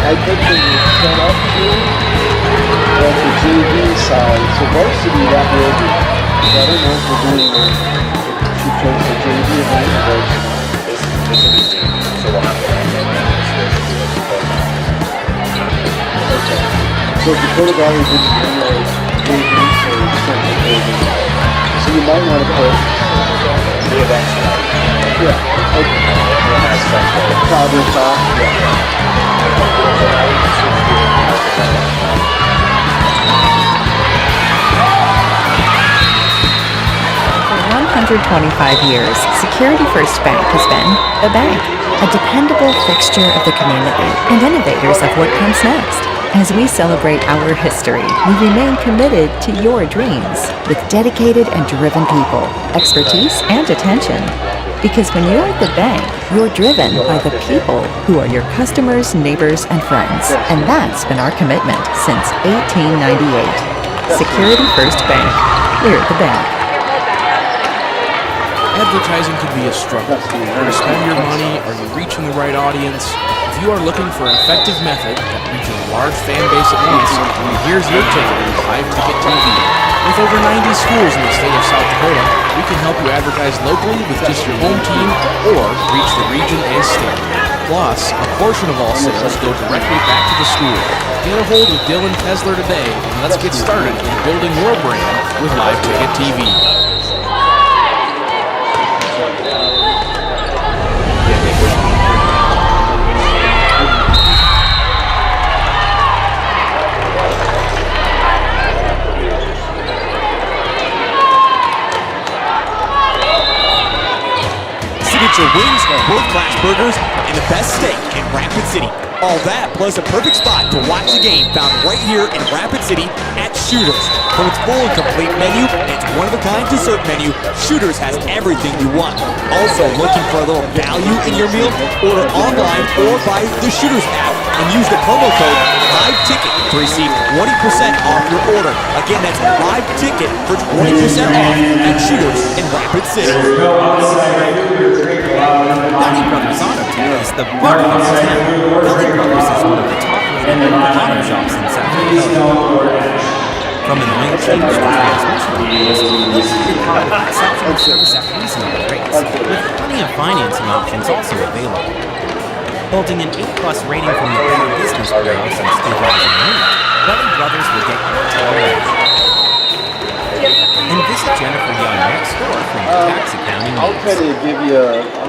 I think when you set up to like the JV side, so varsity that will be. I don't know if we're doing she chose the JV event or varsity. This will be JV, so we'll have to Okay. So Dakota Valley didn't do like JV or something JV. So you might want to put the events tonight. yeah. Okay. Providence off. Yeah. 125 years, Security First Bank has been a bank, a dependable fixture of the community, and innovators of what comes next. As we celebrate our history, we remain committed to your dreams with dedicated and driven people, expertise, and attention. Because when you're at the bank, you're driven by the people who are your customers, neighbors, and friends. And that's been our commitment since 1898. Security First Bank. We're the bank. Advertising can be a struggle. Where to spend your money? Are you reaching the right audience? If you are looking for an effective method that reaches a large fan base at once, here's your ticket to Live Ticket TV. With over 90 schools in the state of South Dakota, we can help you advertise locally with just your home team or reach the region and state. Plus, a portion of all sales go directly back to the school. Get a hold of Dylan Tesler today and let's get started in building your brand with Live Ticket TV. Signature wings, world-class burgers, and the best steak in Rapid City. All that plus a perfect spot to watch the game found right here in Rapid City at Shooters. From its full and complete menu and its one-of-a-kind dessert menu, Shooters has everything you want. Also looking for a little value in your meal? Order online or by the Shooters app and use the promo code LiveTicket to receive 20% off your order. Again, that's LiveTicket for 20% off at Shooters in Rapid City. Belly Brothers Auto Care is the bug of the town. Belly Brothers is one of the top-rated auto shops in South Dakota. From enlightened transmission models, they'll keep your car with exceptional service at reasonable rates, with plenty of financing options also available. Holding an A+ rating from the Better Business Bureau since 2008, Belly Brothers will get your tail ready. And visit Jennifer Young next door for your tax accounting I'll needs.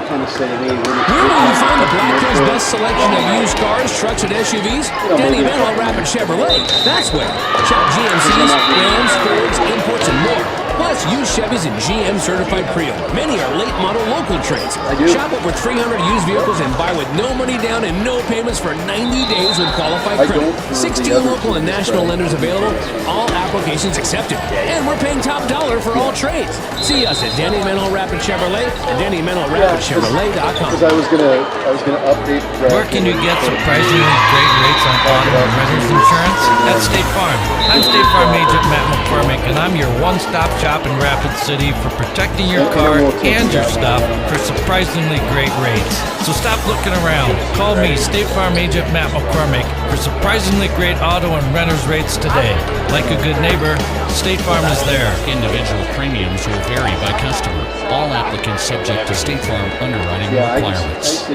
kind of say, hey, Where will you find the Black Hills' best selection of used cars, trucks, and SUVs? Denny Menlo Rapid Chevrolet. That's where. Shop GMCs, Rams, Fords, imports, and more. Plus, used Chevys and GM certified pre-owned. Many are late model local trades. Shop over 300 used vehicles and buy with no money down and no payments for 90 days with qualified credit. 16 local and national lenders available. All applications accepted. And we're paying top dollar for all trades. See us at Denny Menlo Rapid Chevrolet and DennyMenloRapidChevrolet.com. Because I was gonna update. Where can you get surprisingly great rates on auto and renters insurance? At State Farm. I'm State Farm Agent Matt McCormick, and I'm your one-stop shop in Rapid City for protecting your car and your stuff for surprisingly great rates. So stop looking around. Call me, State Farm Agent Matt McCormick, for surprisingly great auto and renters rates today. Like a good neighbor, State Farm is there. Individual premiums will vary by customer. All applicants subject to State Farm underwriting requirements.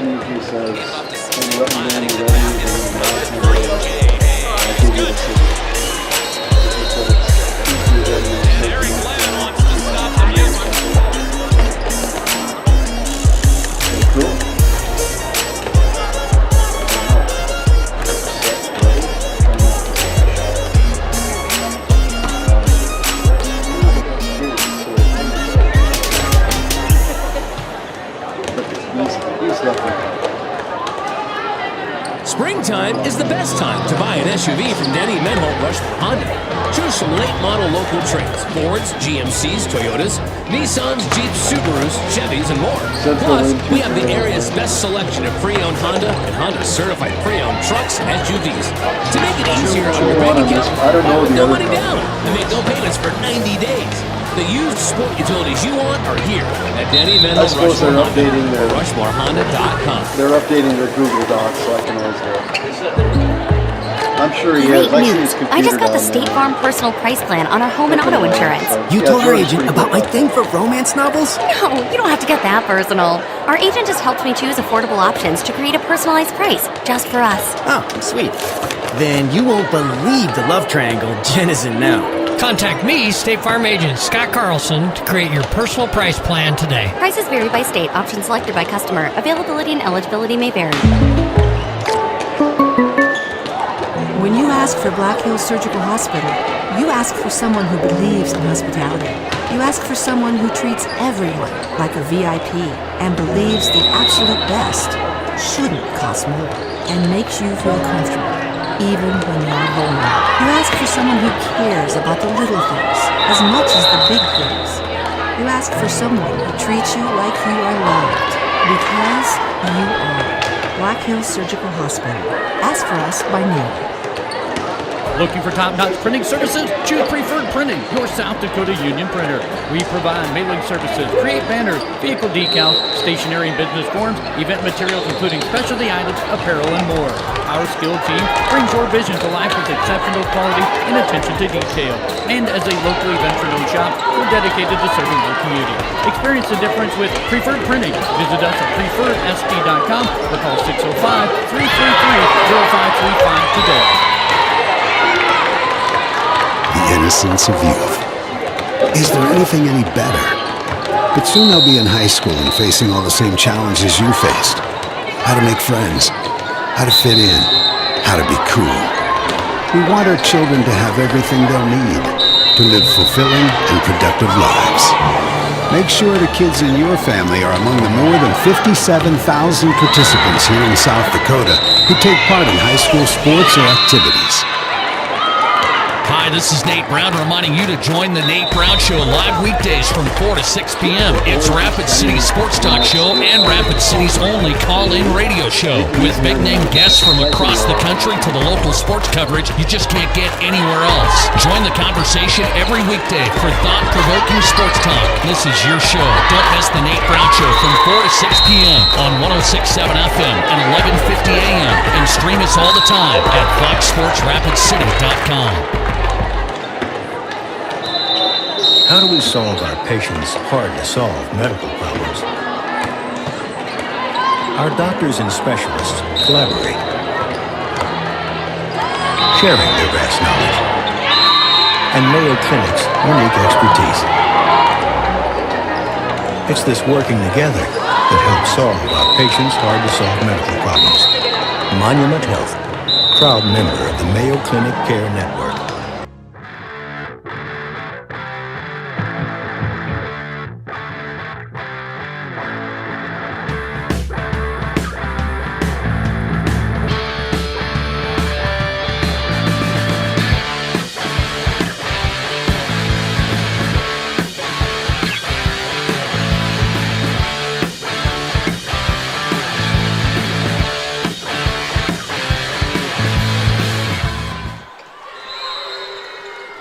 Springtime is the best time to buy an SUV from Denny Menlo Rushmore Honda. Choose from late model local trades, Fords, GMCs, Toyotas, Nissans, Jeeps, Subarus, Chevys, and more. Plus, we have the area's best selection of pre-owned Honda and Honda certified pre-owned trucks and SUVs. To make it easier on your bank account, buy with no money down and make no payments for 90 days. The used sport utilities you want are here at Denny Menlo Rushmore Honda or RushmoreHonda.com. They're updating their Google Docs, so I can always go. I'm sure he Great is. I see his news. computer I just got the down State there. Farm personal price plan on our home and auto insurance. You Yeah, told our Jordan's agent pretty about good my thing for romance novels? No, you don't have to get that personal. Our agent just helped me choose affordable options to create a personalized price just for us. Oh, sweet. Then you won't believe the love triangle Jen is in now. Contact me, State Farm agent Scott Carlson, to create your personal price plan today. Prices vary by state. Options selected by customer. Availability and eligibility may vary. When you ask for Black Hills Surgical Hospital, you ask for someone who believes in hospitality. You ask for someone who treats everyone like a VIP and believes the absolute best shouldn't cost more and makes you feel comfortable, even when you're vulnerable. You ask for someone who cares about the little things as much as the big things. You ask for someone who treats you like you are loved, because you are. Black Hills Surgical Hospital. Ask for us by name. Looking for top-notch printing services? Choose Preferred Printing, your South Dakota union printer. We provide mailing services, create banners, vehicle decals, stationery and business forms, event materials including specialty items, apparel, and more. Our skilled team brings your vision to life with exceptional quality and attention to detail. And as a locally venture-owned shop, we're dedicated to serving your community. Experience the difference with Preferred Printing. Visit us at preferredsd.com or call 605-333-0535 today. The innocence of youth. Is there anything any better? But soon they'll be in high school and facing all the same challenges you faced. How to make friends, how to fit in, how to be cool. We want our children to have everything they'll need to live fulfilling and productive lives. Make sure the kids in your family are among the more than 57,000 participants here in South Dakota who take part in high school sports or activities. Hi, this is Nate Brown reminding you to join the Nate Brown Show live weekdays from 4 to 6 p.m. It's Rapid City's sports talk show and Rapid City's only call-in radio show. With big-name guests from across the country to the local sports coverage you just can't get anywhere else. Join the conversation every weekday for thought-provoking sports talk. This is your show. Don't miss the Nate Brown Show from 4 to 6 p.m. on 106.7 FM and 1150 a.m. And stream us all the time at foxsportsrapidcity.com. How do we solve our patients' hard-to-solve medical problems? Our doctors and specialists collaborate, sharing their vast knowledge and Mayo Clinic's unique expertise. It's this working together that helps solve our patients' hard-to-solve medical problems. Monument Health, proud member of the Mayo Clinic Care Network.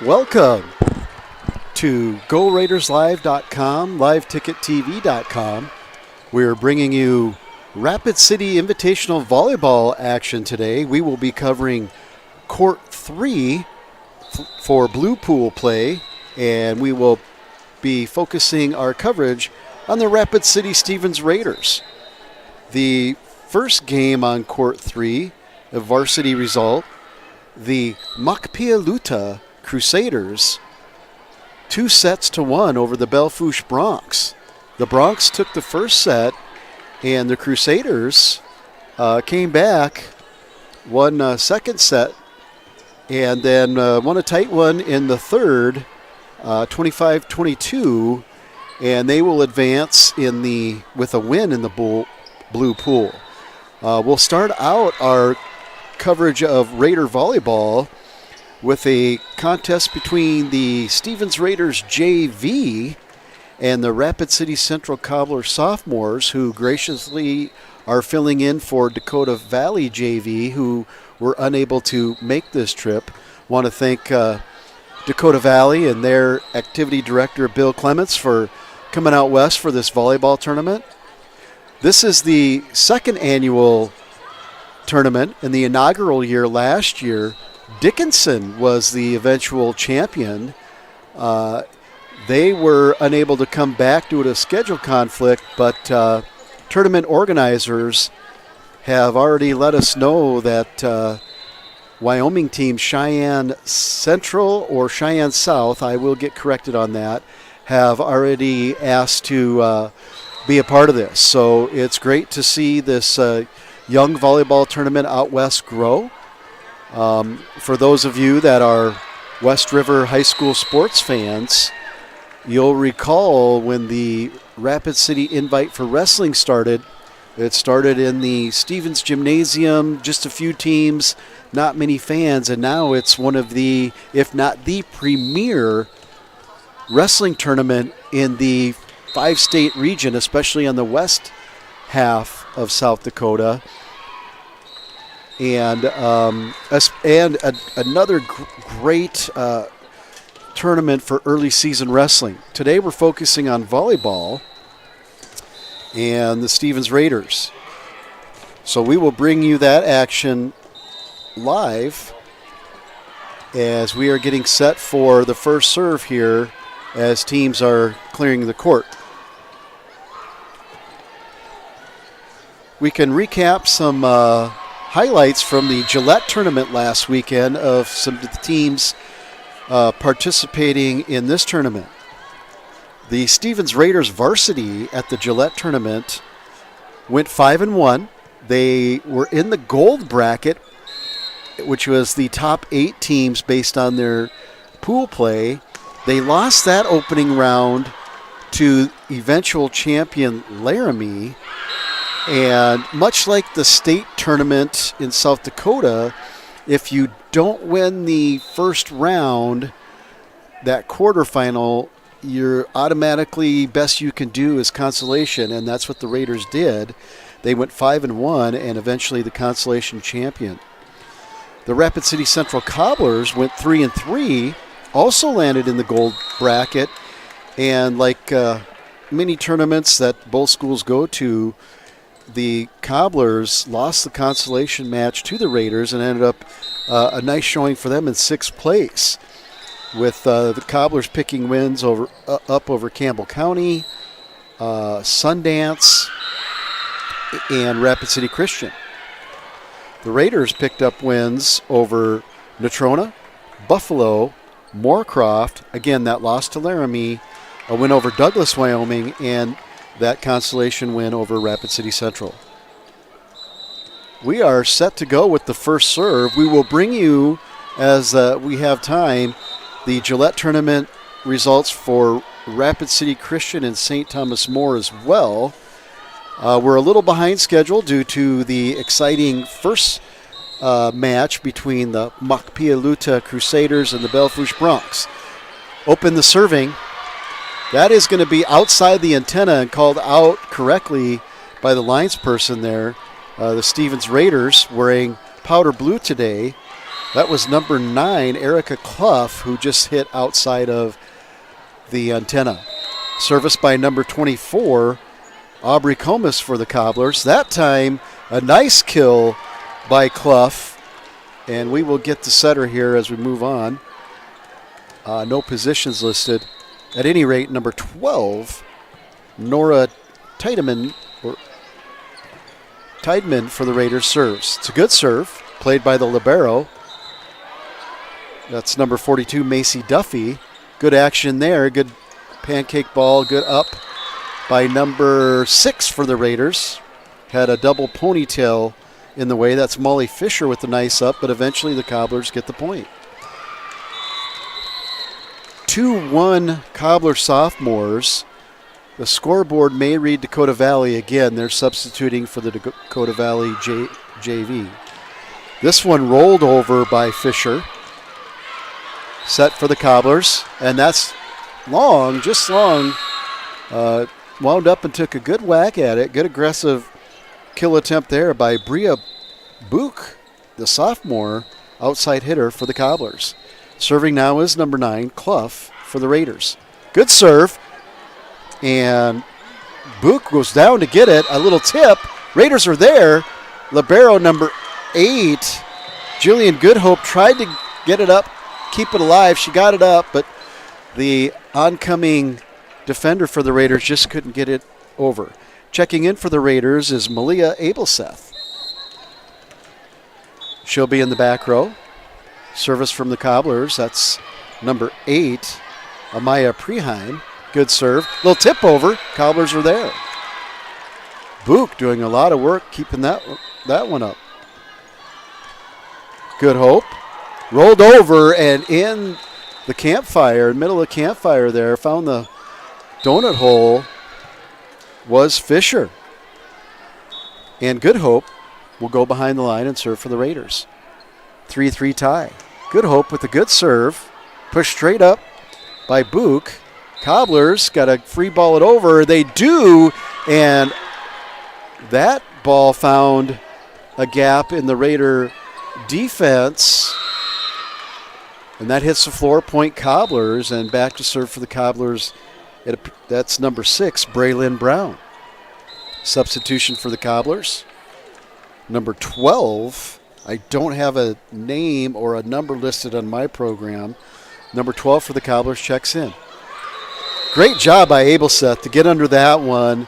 Welcome to GoRaidersLive.com, LiveTicketTV.com. We're bringing you Rapid City Invitational Volleyball action today. We will be covering Court 3 for Blue Pool play, and we will be focusing our coverage on the Rapid City Stevens Raiders. The first game on Court 3, a varsity result, the Makpialuta Crusaders 2-1 over the Belfouche Bronx. The Bronx took the first set, and the Crusaders came back, won second set, and then won a tight one in the third, 25-22, and they will advance with a win in the Blue Pool. We'll start out our coverage of Raider volleyball with a contest between the Stevens Raiders JV and the Rapid City Central Cobbler Sophomores, who graciously are filling in for Dakota Valley JV, who were unable to make this trip. Want to thank Dakota Valley and their activity director, Bill Clements, for coming out west for this volleyball tournament. This is the second annual tournament. In the inaugural year last year, Dickinson was the eventual champion. They were unable to come back due to a schedule conflict, but tournament organizers have already let us know that Wyoming team Cheyenne Central or Cheyenne South, I will get corrected on that, have already asked to be a part of this. So it's great to see this young volleyball tournament out west grow. For those of you that are West River High School sports fans, you'll recall when the Rapid City Invite for Wrestling started. It started in the Stevens Gymnasium, just a few teams, not many fans, and now it's one of the, if not the premier wrestling tournament in the 5-state region, especially on the west half of South Dakota. And another great tournament for early season wrestling. Today we're focusing on volleyball and the Stevens Raiders. So we will bring you that action live as we are getting set for the first serve here as teams are clearing the court. We can recap some highlights from the Gillette tournament last weekend of some of the teams participating in this tournament. The Stevens Raiders varsity at the Gillette tournament went 5-1. They were in the gold bracket, which was the top 8 teams based on their pool play. They lost that opening round to eventual champion Laramie. And much like the state tournament in South Dakota, if you don't win the first round, that quarterfinal, you're automatically best you can do is consolation, and that's what the Raiders did. They went 5-1 and eventually the consolation champion. The Rapid City Central Cobblers went 3-3, also landed in the gold bracket, and like many tournaments that both schools go to, the Cobblers lost the consolation match to the Raiders and ended up a nice showing for them in 6th place, with the Cobblers picking wins up over Campbell County, Sundance, and Rapid City Christian. The Raiders picked up wins over Natrona, Buffalo, Moorcroft, again that loss to Laramie, a win over Douglas, Wyoming, and that consolation win over Rapid City Central. We are set to go with the first serve. We will bring you, as we have time, the Gillette tournament results for Rapid City Christian and St. Thomas More as well. We're a little behind schedule due to the exciting first match between the Makpialuta Crusaders and the Belfouche Bronx. Open the serving. That is going to be outside the antenna and called out correctly by the linesperson there. The Stevens Raiders wearing powder blue today. That was number 9, Erica Clough, who just hit outside of the antenna. Service by number 24, Aubrey Comas for the Cobblers. That time, a nice kill by Clough. And we will get the setter here as we move on. No positions listed. At any rate, number 12, Nora Tiedemann for the Raiders serves. It's a good serve, played by the libero. That's number 42, Macy Duffy. Good action there. Good pancake ball. Good up by number 6 for the Raiders. Had a double ponytail in the way. That's Molly Fisher with the nice up, but eventually the Cobblers get the point. 2-1 Cobbler sophomores. The scoreboard may read Dakota Valley again. They're substituting for the Dakota Valley JV. This one rolled over by Fisher. Set for the Cobblers, and that's long, just long. Wound up and took a good whack at it. Good aggressive kill attempt there by Bria Book, the sophomore outside hitter for the Cobblers. Serving now is number 9, Clough for the Raiders. Good serve. And Book goes down to get it. A little tip. Raiders are there. Libero number 8, Jillian Goodhope, tried to get it up, keep it alive. She got it up, but the oncoming defender for the Raiders just couldn't get it over. Checking in for the Raiders is Malia Abelseth. She'll be in the back row. Service from the Cobblers. That's number 8, Amaya Preheim. Good serve. Little tip over. Cobblers are there. Book doing a lot of work keeping that one up. Good Hope. Rolled over and in the campfire, middle of the campfire there, found the donut hole, was Fisher. And Good Hope will go behind the line and serve for the Raiders. 3-3 tie. Good Hope with a good serve. Pushed straight up by Book. Cobblers got to free ball it over. They do, and that ball found a gap in the Raider defense, and that hits the floor. Point Cobblers, and back to serve for the Cobblers. That's number 6, Braylon Brown. Substitution for the Cobblers. Number 12, I don't have a name or a number listed on my program. Number 12 for the Cobblers checks in. Great job by Abelseth to get under that one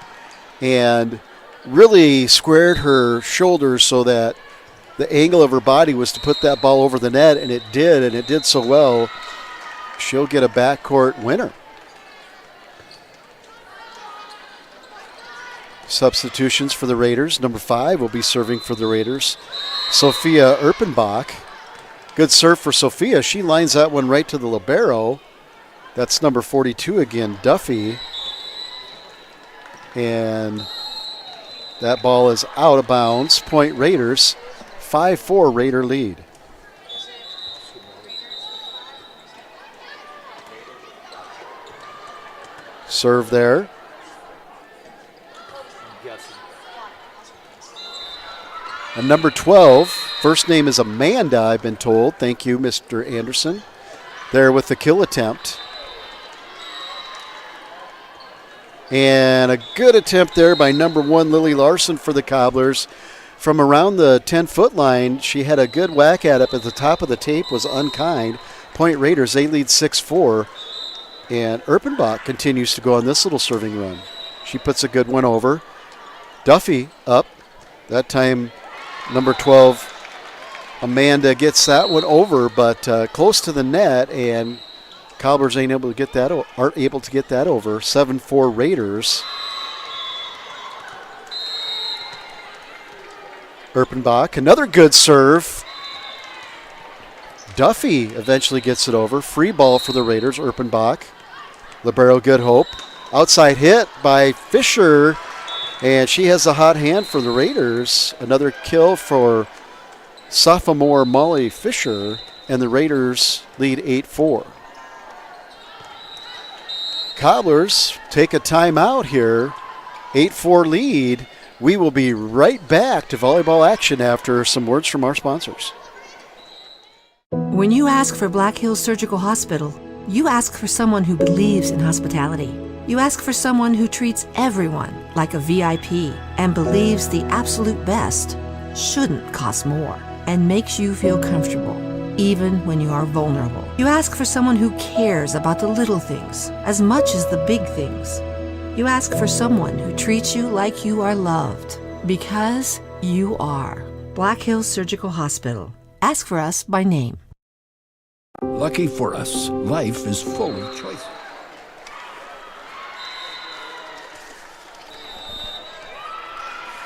and really squared her shoulders so that the angle of her body was to put that ball over the net, and it did so well. She'll get a backcourt winner. Substitutions for the Raiders. Number 5 will be serving for the Raiders, Sophia Erpenbach. Good serve for Sophia. She lines that one right to the libero. That's number 42 again, Duffy. And that ball is out of bounds. Point Raiders. 5-4 Raider lead. Serve there. And number 12, first name is Amanda, I've been told. Thank you, Mr. Anderson. There with the kill attempt. And a good attempt there by number 1, Lily Larson for the Cobblers. From around the 10-foot line, she had a good whack at it, but the top of the tape was unkind. Point Raiders, they lead 6-4. And Erpenbach continues to go on this little serving run. She puts a good one over. Duffy up. That time, number 12, Amanda gets that one over, but close to the net, and Cobblers aren't able to get that over. 7-4 Raiders. Erpenbach, another good serve. Duffy eventually gets it over. Free ball for the Raiders, Erpenbach. Libero Good Hope. Outside hit by Fisher, and she has a hot hand for the Raiders. Another kill for sophomore Molly Fisher, and the Raiders lead 8-4. Cobblers take a timeout here. 8-4 lead. We will be right back to volleyball action after some words from our sponsors. When you ask for Black Hills Surgical Hospital, you ask for someone who believes in hospitality. You ask for someone who treats everyone like a VIP and believes the absolute best shouldn't cost more and makes you feel comfortable, even when you are vulnerable. You ask for someone who cares about the little things as much as the big things. You ask for someone who treats you like you are loved, because you are. Black Hills Surgical Hospital. Ask for us by name. Lucky for us, life is full of choices.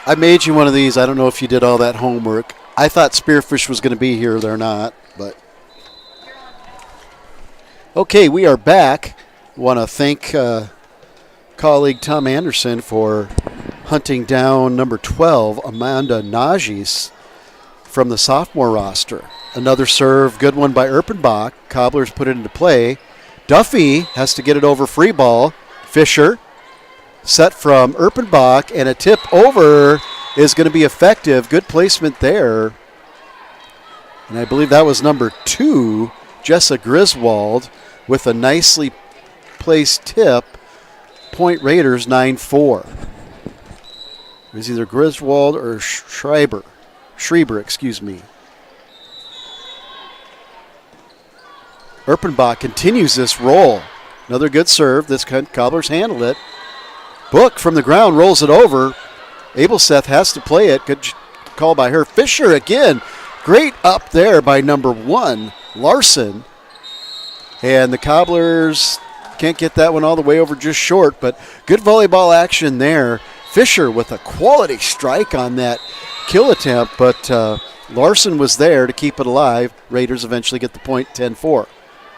I made you one of these. I don't know if you did all that homework. I thought Spearfish was going to be here. They're not, but. Okay, we are back. Want to thank colleague Tom Anderson for hunting down number 12, Amanda Najis, from the sophomore roster. Another serve, good one by Erpenbach. Cobblers put it into play. Duffy has to get it over free ball. Fisher, set from Erpenbach, and a tip over is going to be effective. Good placement there. And I believe that was number 2, Jessa Griswold, with a nicely placed tip. Point Raiders 9-4. It was either Griswold or Schreiber, excuse me. Erpenbach continues this roll. Another good serve. This Cobblers handled it. Book from the ground rolls it over. Abelseth has to play it. Good call by her. Fisher again. Great up there by number 1, Larson. And the Cobblers can't get that one all the way over, just short, but good volleyball action there. Fisher with a quality strike on that kill attempt, but Larson was there to keep it alive. Raiders eventually get the point, 10-4.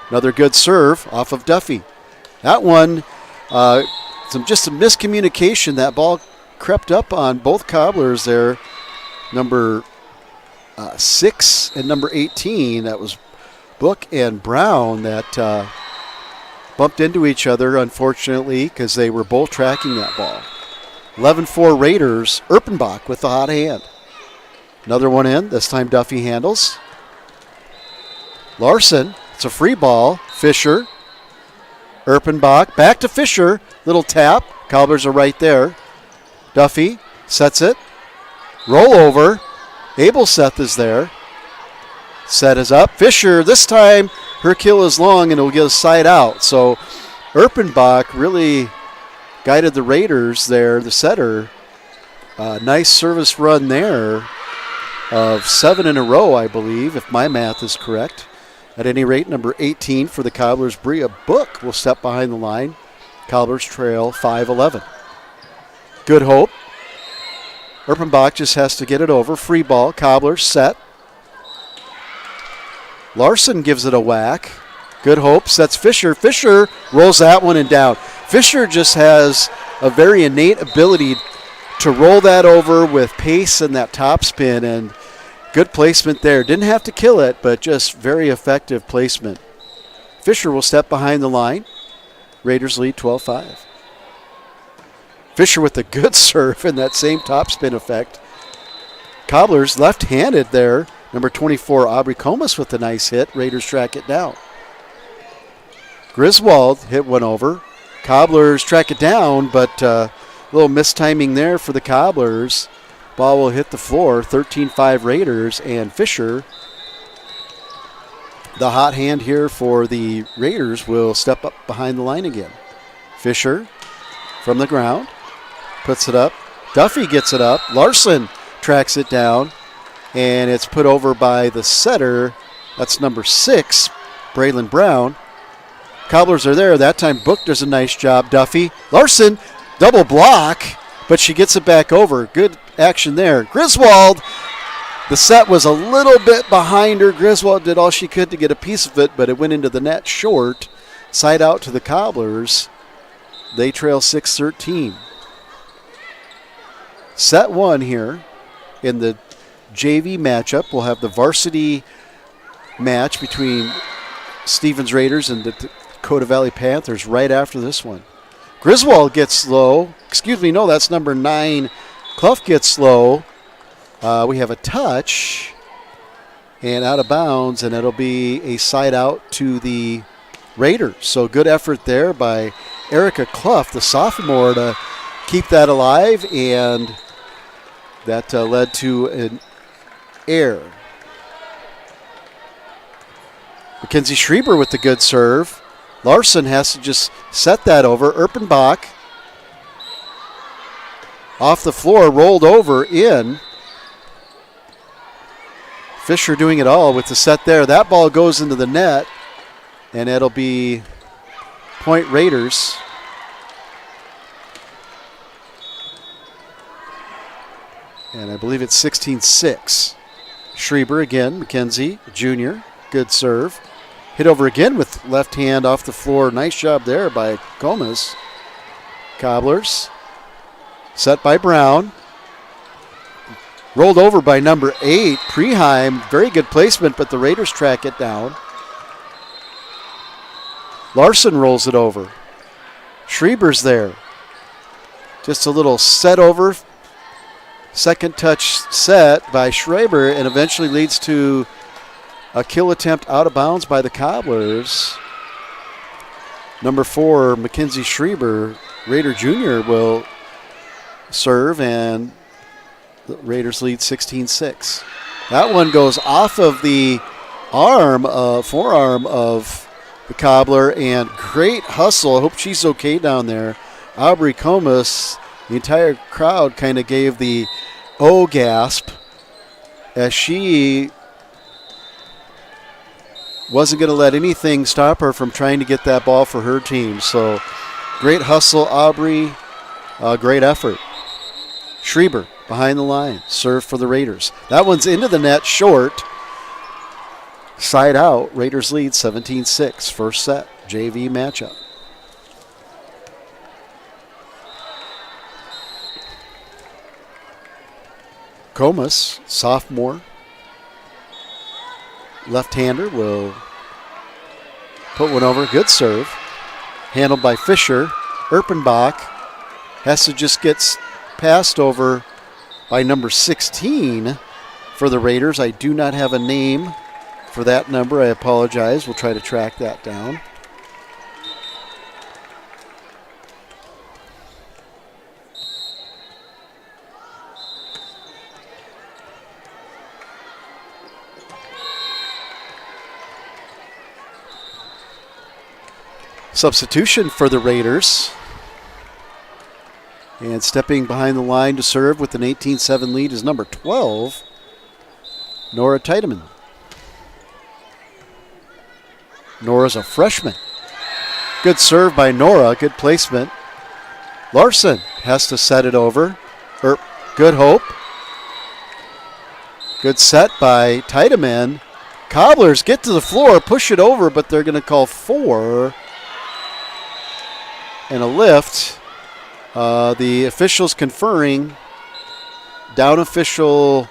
Another good serve off of Duffy. That one, just some miscommunication. That ball crept up on both Cobblers there. Number 6 and number 18, that was Book and Brown, that bumped into each other, unfortunately, because they were both tracking that ball. 11-4 Raiders. Erpenbach with the hot hand. Another one in. This time Duffy handles. Larson. It's a free ball. Fisher. Erpenbach. Back to Fisher. Little tap. Cobblers are right there. Duffy sets it. Roll over. Abelseth is there. Set is up. Fisher, this time her kill is long and it'll get a side out. So Erpenbach really guided the Raiders there, the setter. Nice service run there of 7 in a row, I believe, if my math is correct. At any rate, number 18 for the Cobblers, Bria Book, will step behind the line. Cobblers trail 5-11. Good Hope. Erpenbach just has to get it over. Free ball. Cobblers set. Larson gives it a whack. Good Hope sets Fisher. Fisher rolls that one and down. Fisher just has a very innate ability to roll that over with pace and that top spin, and good placement there. Didn't have to kill it, but just very effective placement. Fisher will step behind the line. Raiders lead 12-5. Fisher with a good serve and that same top spin effect. Cobblers left-handed there. Number 24, Aubrey Comas with a nice hit. Raiders track it down. Griswold hit one over. Cobblers track it down, but a little mistiming there for the Cobblers. Ball will hit the floor. 13-5 Raiders, and Fisher, the hot hand here for the Raiders, will step up behind the line again. Fisher from the ground puts it up. Duffy gets it up. Larson tracks it down. And it's put over by the setter. That's number 6, Braylon Brown. Cobblers are there. That time Book does a nice job. Duffy. Larson, double block, but she gets it back over. Good action there. Griswold, the set was a little bit behind her. Griswold did all she could to get a piece of it, but it went into the net short. Side out to the Cobblers. They trail 6-13. Set 1 here in the JV matchup. We'll have the varsity match between Stevens Raiders and the Dakota Valley Panthers right after this one. Griswold gets low. Excuse me, no, that's number 9. Clough gets low. We have a touch and out of bounds, and it'll be a side out to the Raiders. So good effort there by Erica Clough, the sophomore, to keep that alive, and that led to an error. Mackenzie Schreiber with the good serve. Larson has to just set that over. Erpenbach off the floor, rolled over, in. Fisher doing it all with the set there. That ball goes into the net, and it'll be point Raiders. And I believe it's 16-6. Schreiber again, Mackenzie, junior, good serve. Hit over again with left hand off the floor. Nice job there by Comas. Cobblers, set by Brown. Rolled over by number 8, Preheim. Very good placement, but the Raiders track it down. Larson rolls it over. Schreiber's there. Just a little set over. Second touch set by Schreiber, and eventually leads to a kill attempt out of bounds by the Cobblers. Number 4, Mackenzie Schreiber, Raider Jr., will serve, and the Raiders lead 16-6. That one goes off of the forearm of the Cobbler, and great hustle. I hope she's okay down there. Aubrey Comas, the entire crowd kind of gave the "oh" gasp as she wasn't going to let anything stop her from trying to get that ball for her team. So great hustle, Aubrey. Great effort. Schreiber behind the line. Serve for the Raiders. That one's into the net short. Side out. Raiders lead 17-6. First set. JV matchup. Comas, sophomore. Left-hander will put one over. Good serve. Handled by Fisher. Erpenbach has to just get passed over by number 16 for the Raiders. I do not have a name for that number. I apologize. We'll try to track that down. Substitution for the Raiders. And stepping behind the line to serve with an 18-7 lead is number 12, Nora Tiedemann. Nora's a freshman. Good serve by Nora. Good placement. Larson has to set it over. Good hope. Good set by Tiedemann. Cobblers get to the floor, push it over, but they're going to call 4 and a lift. The officials conferring. Down official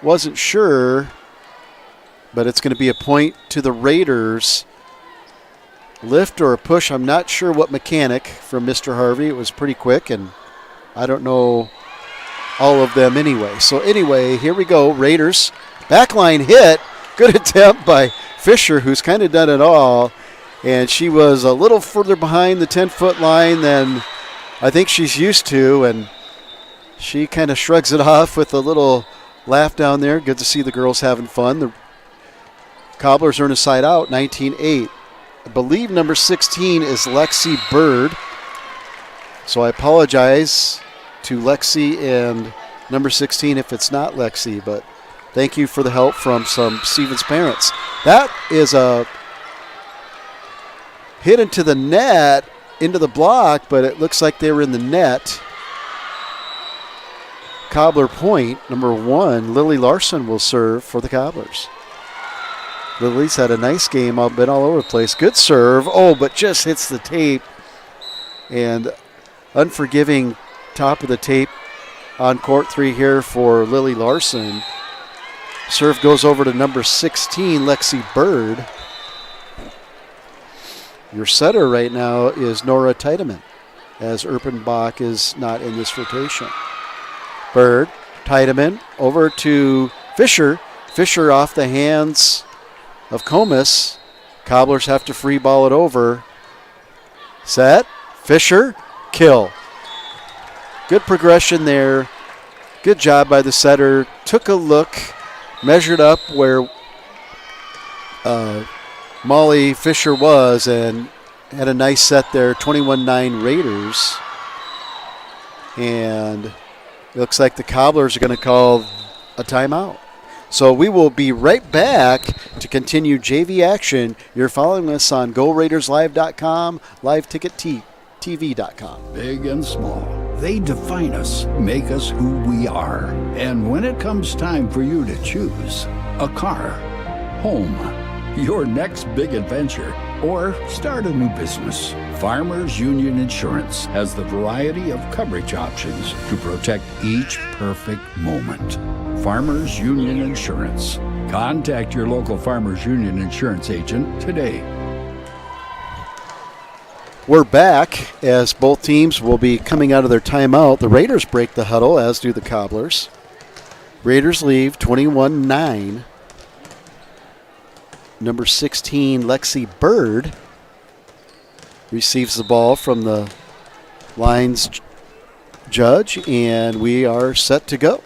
wasn't sure, but it's going to be a point to the Raiders. Lift or a push, I'm not sure what mechanic from Mr. Harvey. It was pretty quick, and I don't know all of them anyway. So anyway, here we go. Raiders. Backline hit. Good attempt by Fisher, who's kind of done it all. And she was a little further behind the 10-foot line than I think she's used to, and she kind of shrugs it off with a little laugh down there. Good to see the girls having fun. The Cobblers are in a side out, 19-8. I believe number 16 is Lexi Bird. So I apologize to Lexi and number 16 if it's not Lexi, but thank you for the help from some Stevens parents. That is a hit into the net, into the block, but it looks like they were in the net. Cobbler point, number 1, Lily Larson will serve for the Cobblers. Lily's had a nice game, been all over the place. Good serve, but just hits the tape. And unforgiving top of the tape on court 3 here for Lily Larson. Serve goes over to number 16, Lexi Bird. Your setter right now is Nora Tiedemann, as Erpenbach is not in this rotation. Bird, Tiedemann, over to Fisher. Fisher off the hands of Comas. Cobblers have to free ball it over. Set, Fisher, kill. Good progression there. Good job by the setter. Took a look, measured up where Molly Fisher was, and had a nice set there. 21-9 Raiders. And it looks like the Cobblers are going to call a timeout. So we will be right back to continue JV action. You're following us on GoRaidersLive.com, LiveTicketTV.com. Big and small, they define us, make us who we are. And when it comes time for you to choose a car, home, your next big adventure, or start a new business, Farmers Union Insurance has the variety of coverage options to protect each perfect moment. Farmers Union Insurance. Contact your local Farmers Union Insurance agent today. We're back as both teams will be coming out of their timeout. The Raiders break the huddle, as do the Cobblers. Raiders leave 21-9. Number 16, Lexi Bird, receives the ball from the line's judge, and we are set to go.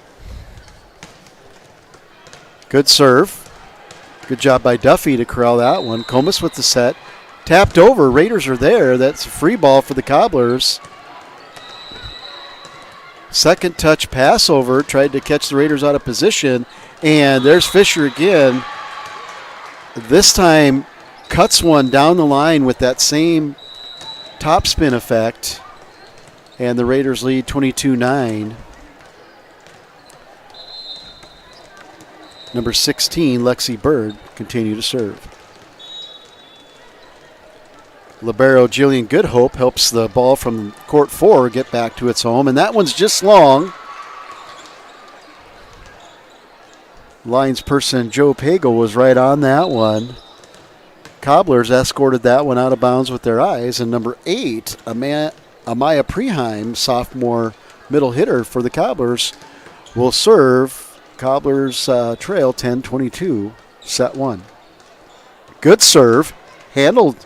Good serve. Good job by Duffy to corral that one. Comas with the set. tapped over. Raiders are there. That's a free ball for the Cobblers. Second touch pass over. Tried to catch the Raiders out of position. And there's Fisher again. This time cuts one down the line with that same topspin effect. And the Raiders lead 22-9. Number 16, Lexi Bird, continue to serve. Libero Jillian Goodhope helps the ball from court 4 get back to its home, and that one's just long. Linesperson Joe Pagel was right on that one. Cobblers escorted that one out of bounds with their eyes, and number 8, Amaya Preheim, sophomore middle hitter for the Cobblers, will serve. Cobblers trail 10-22, set 1. Good serve, handled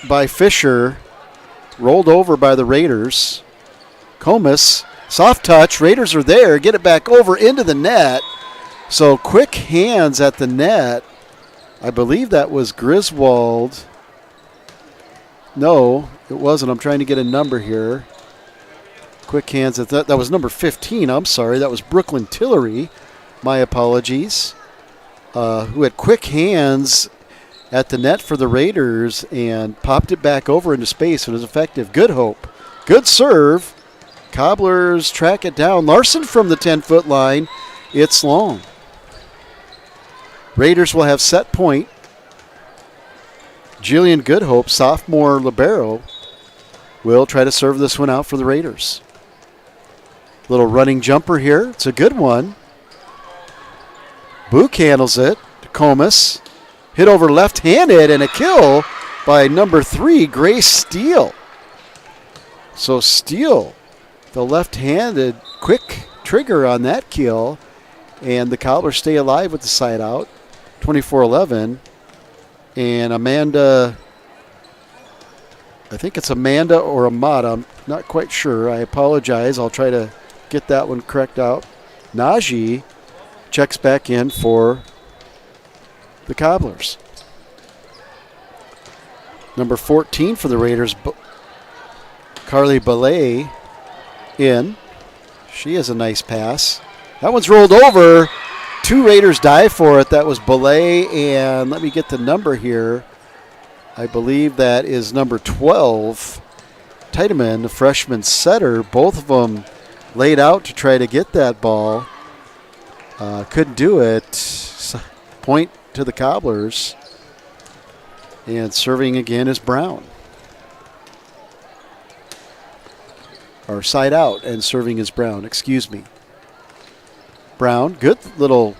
by Fisher, rolled over by the Raiders. Comas, soft touch, Raiders are there, get it back over into the net. So quick hands at the net. I believe that was Griswold. No, it wasn't. I'm trying to get a number here. Quick hands at that. That was number 15. I'm sorry. That was Brooklyn Tillery. My apologies. Who had quick hands at the net for the Raiders and popped it back over into space. It was effective. Goodhope. Good serve. Cobblers track it down. Larson from the 10-foot line. It's long. Raiders will have set point. Jillian Goodhope, sophomore libero, will try to serve this one out for the Raiders. Little running jumper here. It's a good one. Book handles it. Comas. Hit over left-handed and a kill by number 3, Grace Steele. So Steele, the left-handed quick trigger on that kill. And the Cobblers stay alive with the side out. 24-11. And Amanda, I think it's Amanda or Amada. I'm not quite sure. I apologize. I'll try to get that one correct out. Najee checks back in for the Cobblers. Number 14 for the Raiders, Carly Belay in. She has a nice pass. That one's rolled over. 2 Raiders dive for it. That was Belay, and let me get the number here. I believe that is number 12. Tiedemann, the freshman setter. Both of them laid out to try to get that ball. Couldn't do it. Point to the Cobblers. And serving again is Brown. Or side out and serving is Brown. Excuse me. Brown, good little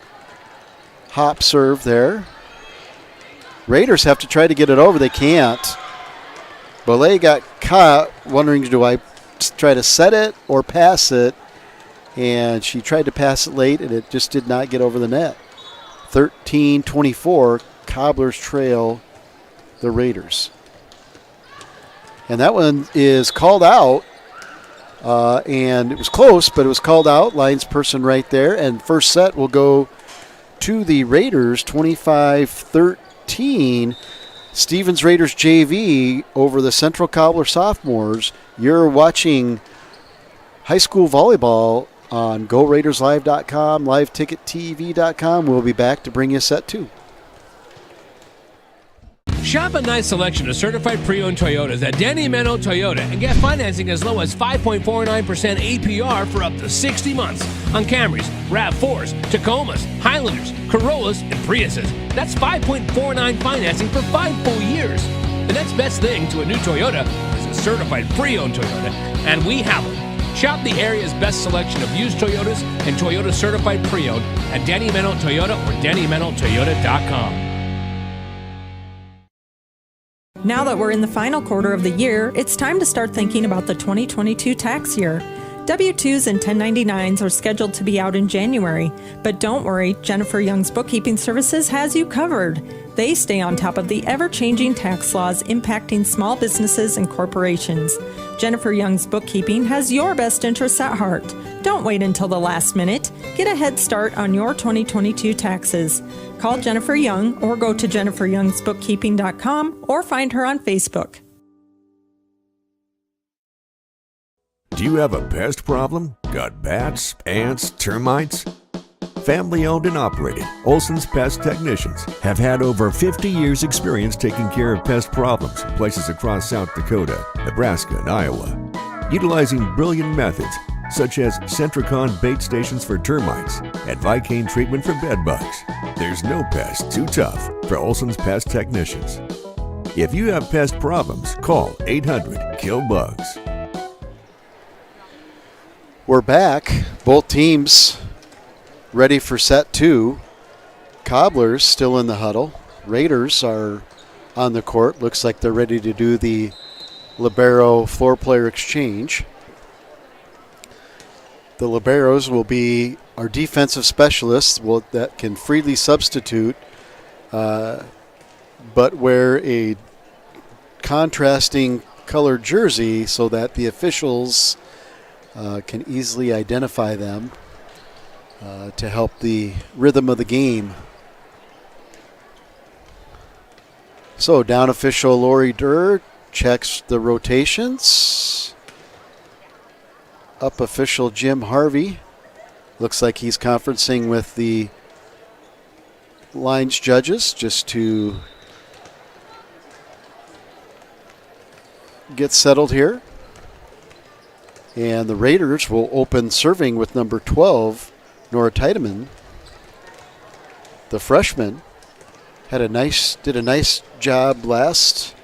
hop serve there. Raiders have to try to get it over. They can't. Belay got caught wondering, do I try to set it or pass it? And she tried to pass it late, and it just did not get over the net. 13-24, Cobblers trail the Raiders. And that one is called out. And it was close, but it was called out. Linesperson right there. And first set will go to the Raiders, 25-13. Stevens Raiders JV over the Central Cobbler Sophomores. You're watching high school volleyball on GoRaidersLive.com, LiveTicketTV.com. We'll be back to bring you set 2. Shop a nice selection of certified pre-owned Toyotas at Danny Meno Toyota and get financing as low as 5.49% APR for up to 60 months on Camrys, RAV4s, Tacomas, Highlanders, Corollas, and Priuses. That's 5.49 financing for 5 full years. The next best thing to a new Toyota is a certified pre-owned Toyota, and we have them. Shop the area's best selection of used Toyotas and Toyota certified pre-owned at Danny Meno Toyota or DannyMenoToyota.com. Now that we're in the final quarter of the year, it's time to start thinking about the 2022 tax year. W-2s and 1099s are scheduled to be out in January, but don't worry, Jennifer Young's Bookkeeping Services has you covered. They stay on top of the ever-changing tax laws impacting small businesses and corporations. Jennifer Young's Bookkeeping has your best interests at heart. Don't wait until the last minute. Get a head start on your 2022 taxes. Call Jennifer Young or go to jenniferyoungsbookkeeping.com or find her on Facebook. Do you have a pest problem? Got bats, ants, termites? Family owned and operated, Olson's Pest Technicians have had over 50 years experience taking care of pest problems in places across South Dakota, Nebraska, and Iowa. Utilizing brilliant methods such as Centricon bait stations for termites and Vicane treatment for bed bugs. There's no pest too tough for Olson's Pest Technicians. If you have pest problems, call 800-KILL-BUGS. We're back. Both teams ready for set 2. Cobblers still in the huddle. Raiders are on the court. Looks like they're ready to do the libero floor player exchange. The liberos will be our defensive specialists that can freely substitute, but wear a contrasting colored jersey so that the officials can easily identify them to help the rhythm of the game. So down official Lori Durr checks the rotations. Up official Jim Harvey looks like he's conferencing with the lines judges just to get settled here. And the Raiders will open serving with number 12, Nora Tiedemann. The freshman did a nice job last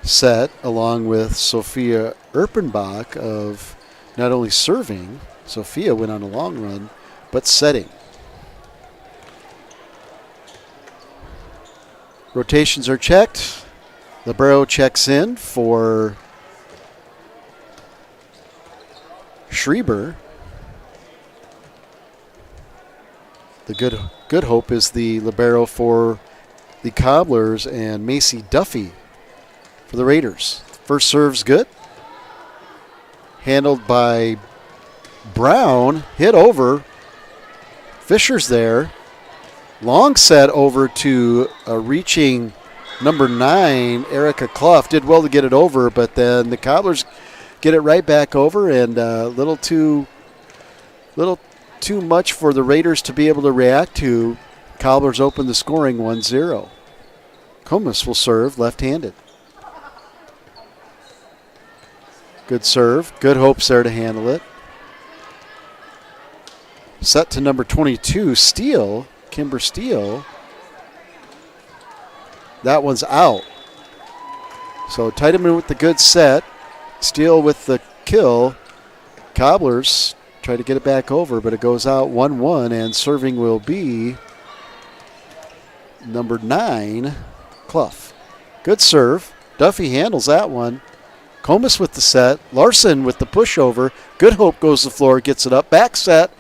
set, along with Sophia Erpenbach, of not only serving, Sophia went on a long run, but setting. Rotations are checked. Libero checks in for Schreiber. The good hope is the libero for the Cobblers, and Macy Duffy for the Raiders. First serve's good. Handled by Brown. Hit over. Fisher's there. Long set over to a reaching number 9, Erica Clough. Did well to get it over, but then the Cobblers get it right back over, and a little too much for the Raiders to be able to react to. Cobblers open the scoring 1-0. Comas will serve left-handed. Good serve. Good hopes there to handle it. Set to number 22, Steele, Kimber Steele. That one's out. So Tiedemann with the good set. Steele with the kill. Cobblers try to get it back over, but it goes out 1-1, and serving will be number 9, Clough. Good serve. Duffy handles that one. Comas with the set. Larson with the pushover. Good hope goes to the floor, gets it up. Back set.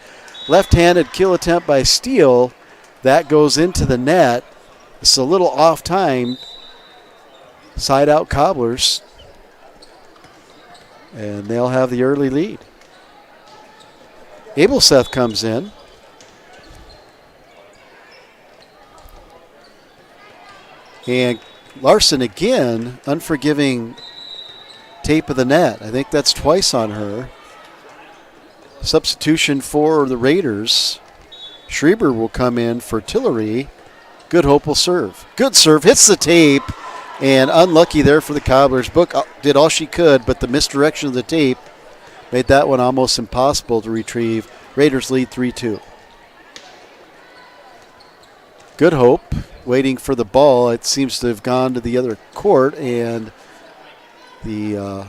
Left-handed kill attempt by Steele. That goes into the net. It's a little off time. Side out Cobblers. And they'll have the early lead. Abelseth comes in. And Larson again, unforgiving tape of the net. I think that's twice on her. Substitution for the Raiders. Schreiber will come in for Tillery. Good hope will serve. Good serve, hits the tape, and unlucky there for the Cobblers. Book did all she could, but the misdirection of the tape made that one almost impossible to retrieve. Raiders lead 3-2. Good hope, waiting for the ball. It seems to have gone to the other court, and the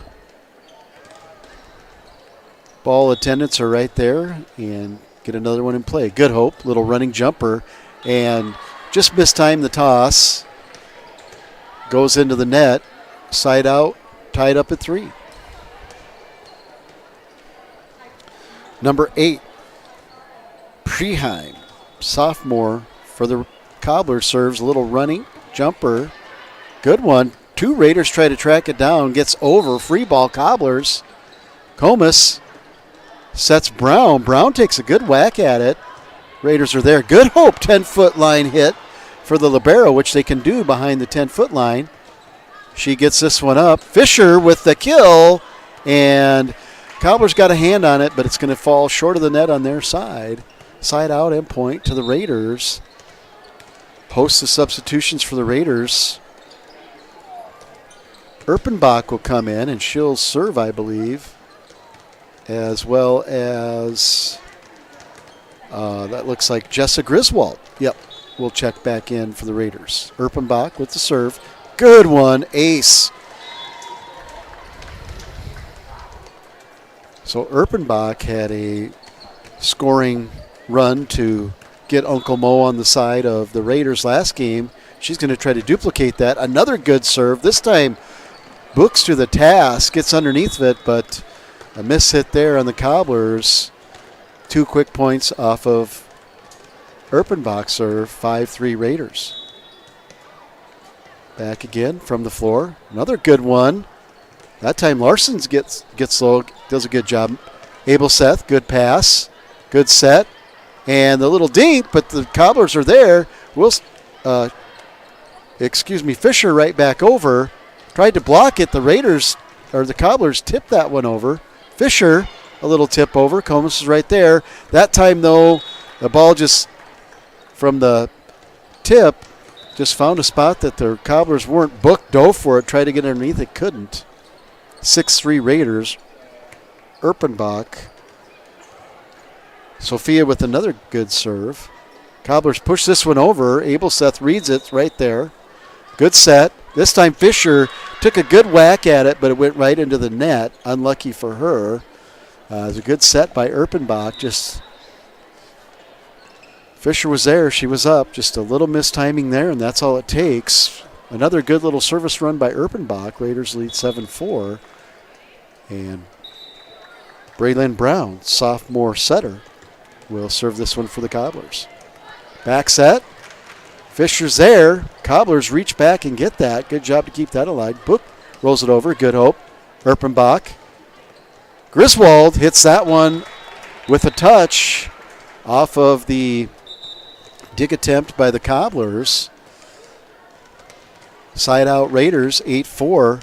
ball attendants are right there, and get another one in play. Good hope, little running jumper, and just mistimed the toss. Goes into the net, side out, tied up at 3. Number 8, Preheim, sophomore for the Cobblers, serves a little running jumper. Good one. 2 Raiders try to track it down. Gets over. Free ball, Cobblers. Comus sets Brown. Brown takes a good whack at it. Raiders are there. Good Hope 10-foot line hit for the libero, which they can do behind the 10-foot line. She gets this one up. Fisher with the kill, and Cobblers got a hand on it, but it's going to fall short of the net on their side. Side out and point to the Raiders. Host the substitutions for the Raiders. Erpenbach will come in, and she'll serve, I believe, as well as that looks like Jessa Griswold. Yep, we'll check back in for the Raiders. Erpenbach with the serve. Good one, ace. So Erpenbach had a scoring run to get Uncle Mo on the side of the Raiders last game. She's going to try to duplicate that. Another good serve. This time, Books to the task, gets underneath it, but a miss hit there on the Cobblers. 2 quick points off of Erpenbach serve, 5-3 Raiders. Back again from the floor. Another good one. That time Larson gets low, does a good job. Abel Seth, good pass, good set. And the little dink, but the Cobblers are there. Fisher right back over. Tried to block it. The Raiders, or the Cobblers, tipped that one over. Fisher, a little tip over. Comus is right there. That time, though, the ball just from the tip just found a spot that the Cobblers weren't booked. Dove for it. Tried to get underneath it. Couldn't. 6-3 Raiders. Erpenbach. Sophia with another good serve. Cobblers push this one over. Abel Seth reads it right there. Good set. This time Fisher took a good whack at it, but it went right into the net. Unlucky for her. It was a good set by Erpenbach. Fisher was there. She was up. Just a little mistiming there, and that's all it takes. Another good little service run by Erpenbach. Raiders lead 7-4. And Braylon Brown, sophomore setter, will serve this one for the Cobblers. Back set. Fisher's there. Cobblers reach back and get that. Good job to keep that alive. Book rolls it over. Good Hope. Erpenbach. Griswold hits that one with a touch off of the dig attempt by the Cobblers. Side out Raiders, 8-4.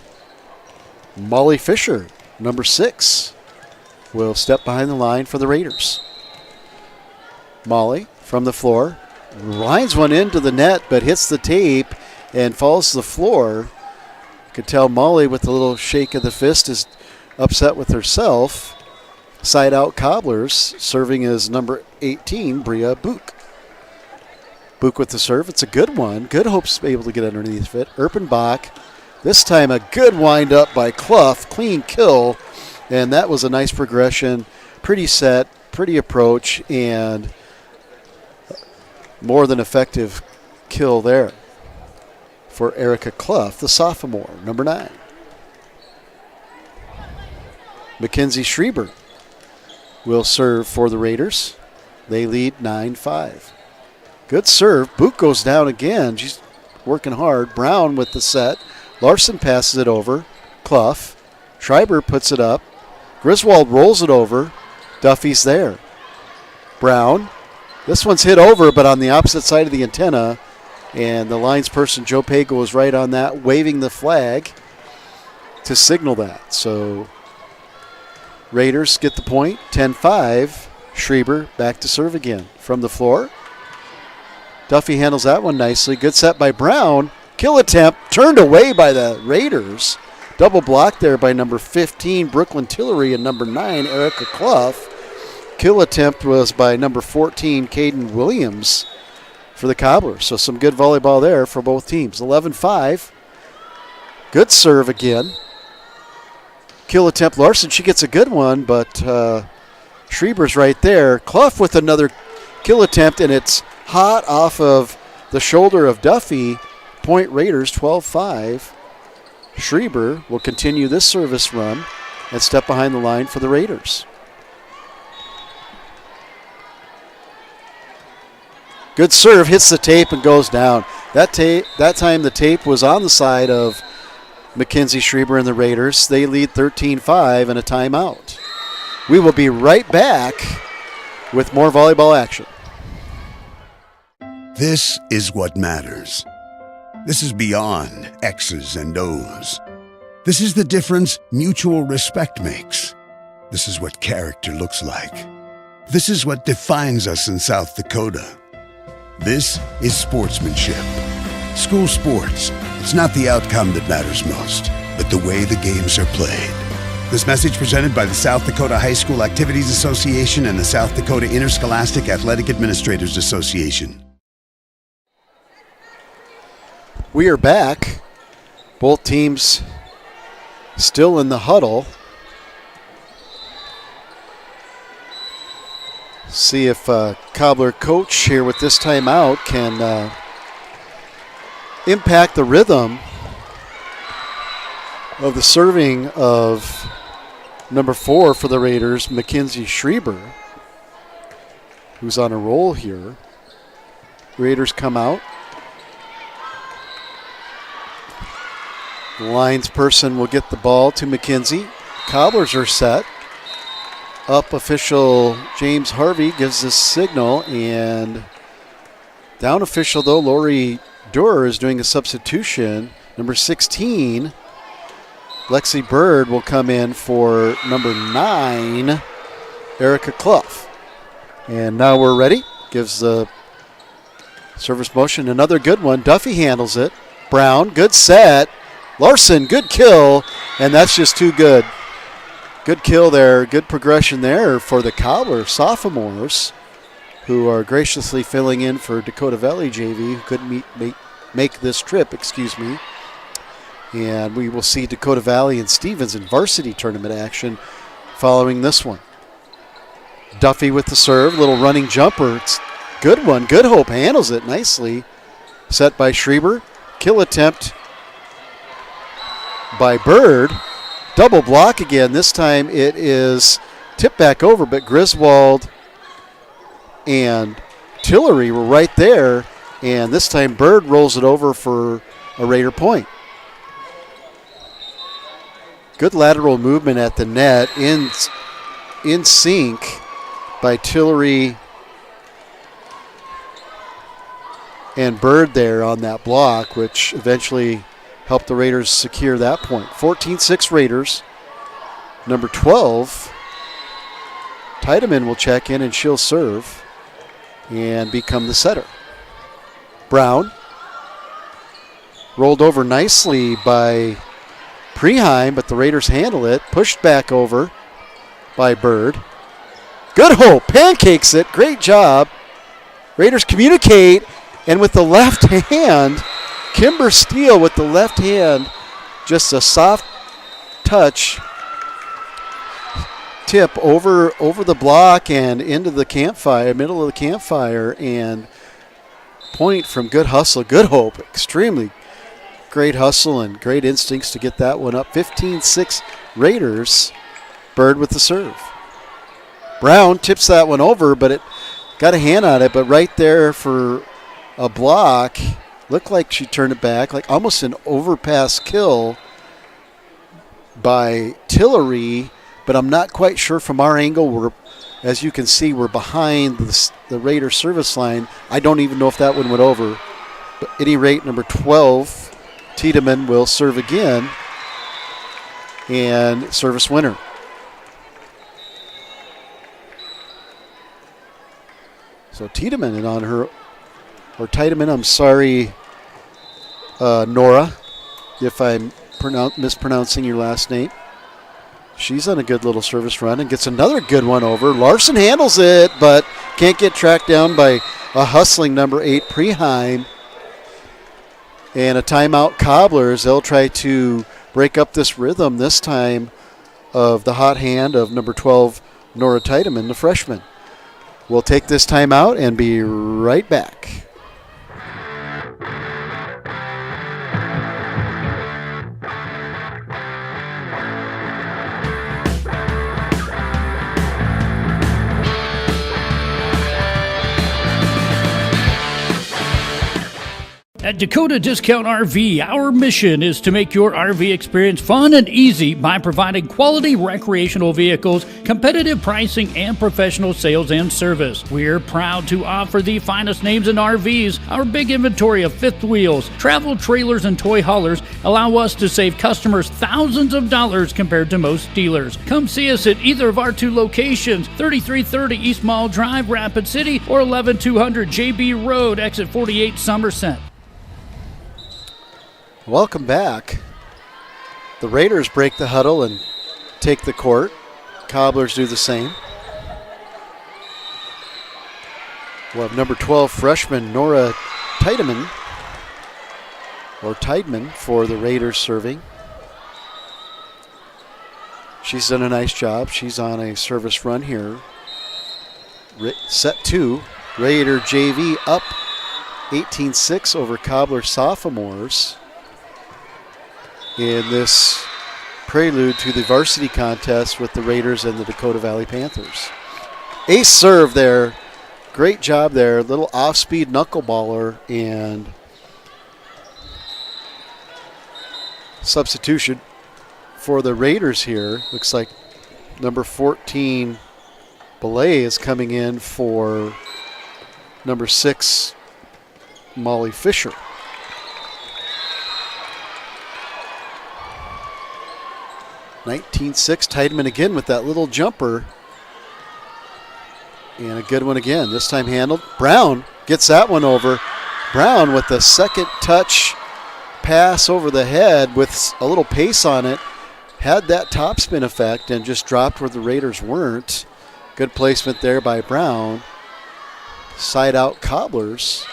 Molly Fisher, number 6, will step behind the line for the Raiders. Molly from the floor. Lines one into the net, but hits the tape and falls to the floor. You could tell Molly with a little shake of the fist is upset with herself. Side out Cobblers, serving as number 18, Bria Book. Book with the serve. It's a good one. Good Hope's able to get underneath it. Erpenbach, this time a good wind up by Clough. Clean kill, and that was a nice progression. Pretty set, pretty approach, and more than effective kill there for Erica Clough, the sophomore, number 9. Mackenzie Schreiber will serve for the Raiders. They lead 9-5. Good serve. Book goes down again. She's working hard. Brown with the set. Larson passes it over. Clough. Schreiber puts it up. Griswold rolls it over. Duffy's there. Brown. This one's hit over, but on the opposite side of the antenna. And the linesperson, Joe Pago, was right on that, waving the flag to signal that. So Raiders get the point. 10-5. Schreiber back to serve again. From the floor. Duffy handles that one nicely. Good set by Brown. Kill attempt turned away by the Raiders. Double block there by number 15, Brooklyn Tillery, and number 9, Erica Clough. Kill attempt was by number 14, Caden Williams for the Cobblers. So some good volleyball there for both teams. 11-5. Good serve again. Kill attempt Larson. She gets a good one, but Schreiber's right there. Clough with another kill attempt, and it's hot off of the shoulder of Duffy. Point Raiders, 12-5. Schreiber will continue this service run and step behind the line for the Raiders. Good serve, hits the tape and goes down. That time the tape was on the side of Mackenzie Schreiber and the Raiders. They lead 13-5 and a timeout. We will be right back with more volleyball action. This is what matters. This is beyond X's and O's. This is the difference mutual respect makes. This is what character looks like. This is what defines us in South Dakota. This is sportsmanship. School sports, it's not the outcome that matters most, but the way the games are played. This message presented by the South Dakota High School Activities Association and the South Dakota Interscholastic Athletic Administrators Association. We are back. Both teams still in the huddle. See if Cobbler coach here with this timeout can impact the rhythm of the serving of number 4 for the Raiders, Mackenzie Schreiber, who's on a roll here. Raiders come out. The lines person will get the ball to Mackenzie. Cobblers are set. Up official James Harvey gives the signal, and down official, though, Lori Durer is doing a substitution. Number 16, Lexi Bird, will come in for number 9, Erica Clough. And now we're ready. Gives the service motion. Another good one. Duffy handles it. Brown, good set. Larson, good kill. And that's just too good. Good kill there. Good progression there for the Cobbler sophomores, who are graciously filling in for Dakota Valley JV, who couldn't make this trip, And we will see Dakota Valley and Stevens in varsity tournament action following this one. Duffy with the serve, little running jumper. It's good one. Good Hope handles it nicely. Set by Schreiber. Kill attempt by Bird. Double block again. This time it is tipped back over, but Griswold and Tillery were right there. And this time Bird rolls it over for a Raider point. Good lateral movement at the net, in sync by Tillery and Bird there on that block, which eventually helped the Raiders secure that point. 14-6 Raiders. Number 12, Tiedemann will check in and she'll serve and become the setter. Brown rolled over nicely by Preheim, but the Raiders handle it. Pushed back over by Bird. Good Hope pancakes it. Great job. Raiders communicate, and with the left hand, Kimber Steele with the left hand, just a soft touch tip over the block and into the campfire, middle of the campfire, and point from Good Hustle. Good Hope, extremely great hustle and great instincts to get that one up. 15-6 Raiders. Bird with the serve. Brown tips that one over, but it got a hand on it, but right there for a block. Looked like she turned it back, like almost an overpass kill by Tillery, but I'm not quite sure from our angle. As you can see, we're behind the Raider service line. I don't even know if that one went over. But at any rate, number 12, Tiedemann, will serve again, and service winner. So Tiedemann on her, or Tiedemann, I'm sorry, Nora, if I'm mispronouncing your last name. She's on a good little service run and gets another good one over. Larson handles it, but can't get tracked down by a hustling number 8, Preheim. And a timeout Cobblers. They'll try to break up this rhythm this time of the hot hand of number 12, Nora Tiedemann, the freshman. We'll take this timeout and be right back. At Dakota Discount RV, our mission is to make your RV experience fun and easy by providing quality recreational vehicles, competitive pricing, and professional sales and service. We're proud to offer the finest names in RVs. Our big inventory of fifth wheels, travel trailers, and toy haulers allow us to save customers thousands of dollars compared to most dealers. Come see us at either of our two locations, 3330 East Mall Drive, Rapid City, or 11200 JB Road, exit 48, Somerset. Welcome back. The Raiders break the huddle and take the court. Cobblers do the same. We'll have number 12 freshman Nora Tiedemann for the Raiders serving. She's done a nice job. She's on a service run here. Set 2, Raider JV up 18-6 over Cobbler Sophomores in this prelude to the varsity contest with the Raiders and the Dakota Valley Panthers. Ace serve there. Great job there. Little off-speed knuckleballer and substitution for the Raiders here. Looks like number 14, Belay, is coming in for number 6, Molly Fisher. (19-6), Tiedemann again with that little jumper. And a good one again, this time handled. Brown gets that one over. Brown with the second touch pass over the head with a little pace on it. Had that topspin effect and just dropped where the Raiders weren't. Good placement there by Brown. Side out Cobblers.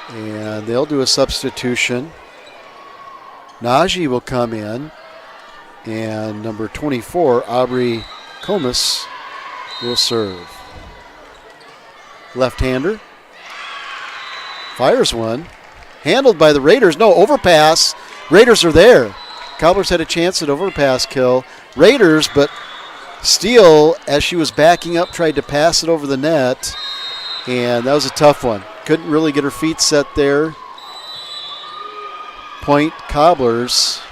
And they'll do a substitution. Najee will come in. And number 24, Aubrey Comas, will serve. Left-hander. Fires one. Handled by the Raiders. No, overpass. Raiders are there. Cobblers had a chance at overpass kill. Raiders, but Steele, as she was backing up, tried to pass it over the net. And that was a tough one. Couldn't really get her feet set there. Point Cobblers.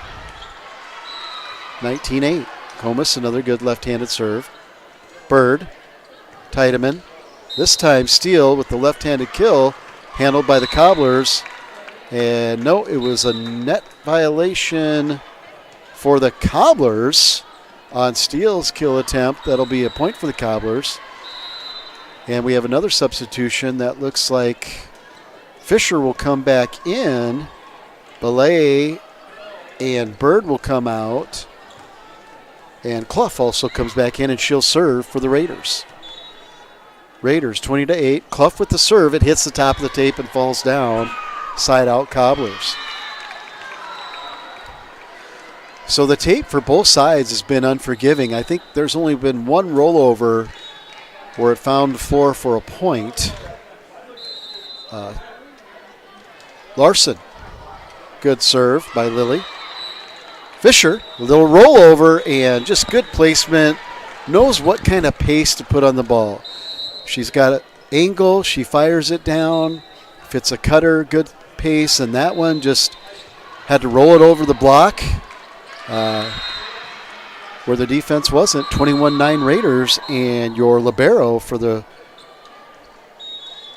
19-8. Comas, another good left-handed serve. Bird, Tiedemann. This time Steele with the left-handed kill, handled by the Cobblers. And no, it was a net violation for the Cobblers on Steele's kill attempt. That'll be a point for the Cobblers. And we have another substitution that looks like Fisher will come back in. Belay and Bird will come out. And Clough also comes back in, and she'll serve for the Raiders. Raiders 20-8. Clough with the serve. It hits the top of the tape and falls down. Side out Cobblers. So the tape for both sides has been unforgiving. I think there's only been one rollover where it found the floor for a point. Larson. Good serve by Lily. Fisher, a little rollover and just good placement. Knows what kind of pace to put on the ball. She's got an angle. She fires it down. If it's a cutter, good pace. And that one just had to roll it over the block where the defense wasn't. 21-9 Raiders. And your libero for the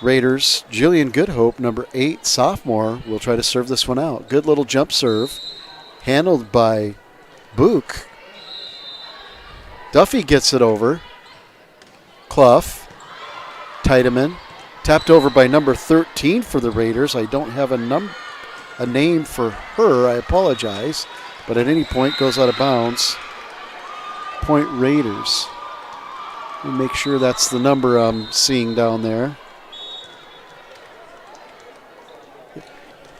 Raiders, Jillian Goodhope, number 8, sophomore, will try to serve this one out. Good little jump serve. Handled by Book. Duffy gets it over. Clough. Tiedemann. Tapped over by number 13 for the Raiders. I don't have a name for her. I apologize. But at any point goes out of bounds. Point Raiders. Let me make sure that's the number I'm seeing down there.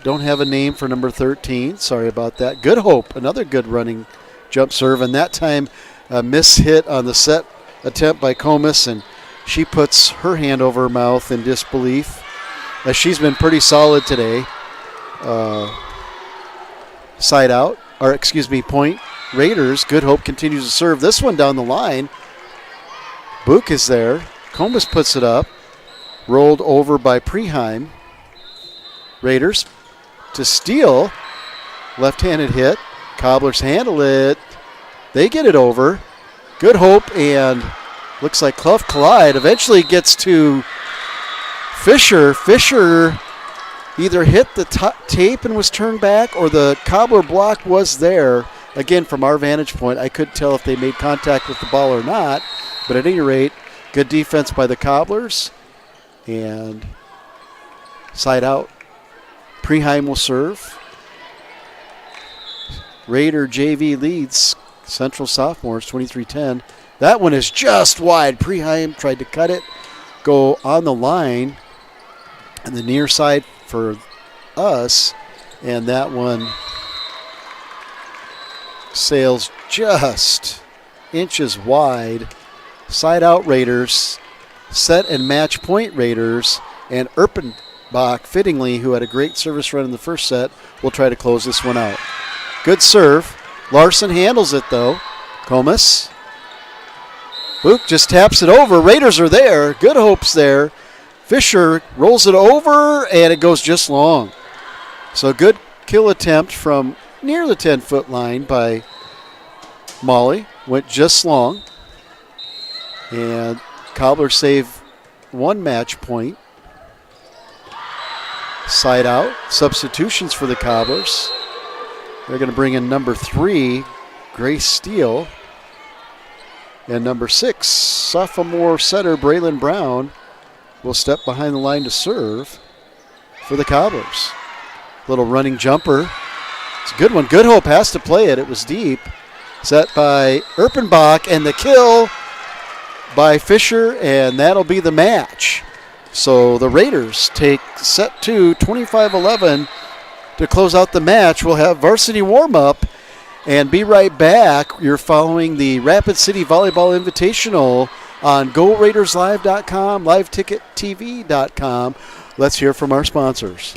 Don't have a name for number 13. Sorry about that. Good Hope, another good running jump serve. And that time, a miss hit on the set attempt by Comas. And she puts her hand over her mouth in disbelief, as she's been pretty solid today. Side out, or excuse me, point Raiders. Good Hope continues to serve this one down the line. Book is there. Comas puts it up. Rolled over by Preheim. Raiders to steal. Left-handed hit. Cobblers handle it. They get it over. Good Hope and looks like Clough collide. Eventually gets to Fisher. Fisher either hit the tape and was turned back, or the Cobbler block was there. Again, from our vantage point, I couldn't tell if they made contact with the ball or not. But at any rate, good defense by the Cobblers. And side out. Preheim will serve. Raider JV leads Central Sophomores 23-10. That one is just wide. Preheim tried to cut it, go on the line, and the near side for us, and that one sails just inches wide. Side out Raiders, set and match point Raiders, and Erpenbach, fittingly, who had a great service run in the first set, will try to close this one out. Good serve. Larson handles it, though. Comas. Luke just taps it over. Raiders are there. Good Hope's there. Fisher rolls it over, and it goes just long. So good kill attempt from near the 10-foot line by Molly. Went just long. And Cobbler save one match point. Side out. Substitutions for the Cobblers. They're going to bring in number 3, Grace Steele. And number 6, sophomore setter Braylon Brown will step behind the line to serve for the Cobblers. Little running jumper. It's a good one. Good Hope has to play it. It was deep. Set by Erpenbach, and the kill by Fisher, and that'll be the match. So the Raiders take set 2, 25-11. To close out the match, we'll have varsity warm-up and be right back. You're following the Rapid City Volleyball Invitational on GoRaidersLive.com, LiveTicketTV.com. Let's hear from our sponsors.